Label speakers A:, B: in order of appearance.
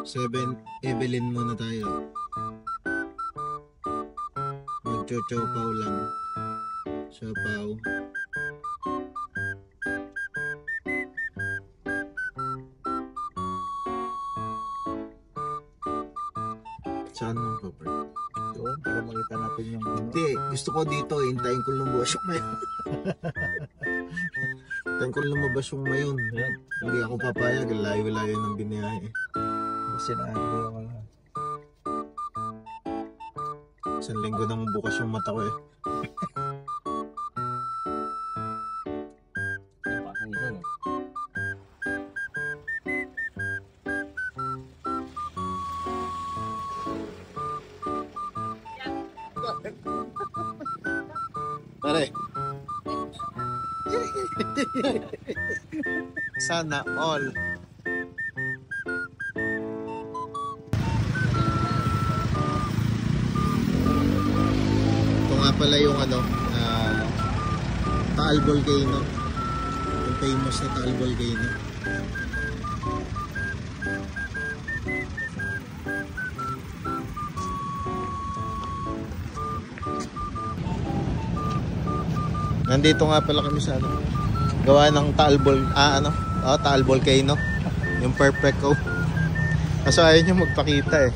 A: Evelyn muna tayo. Magchochopaw lang. Siopaw. Saan mo pa, bro?
B: Doon, para makita natin yung...
A: Hindi, gusto ko dito, hintayin ko lumabas yung mayon. Hintayin ko lumabas yung mayon.
B: Yan.
A: Hindi ako papayag, layo-layo ng biniyahe.
B: Sinabi ako lang.
A: Isang linggo nang bukas yung mata ko eh. Pare. Sana all. Ito nga pala yung Taal Volcano. Yung famous na Taal Volcano. Nandito nga pala kami sa gawa ng Taal Volcano, yung perfect ko. Kaso ayaw nyo magpakita eh.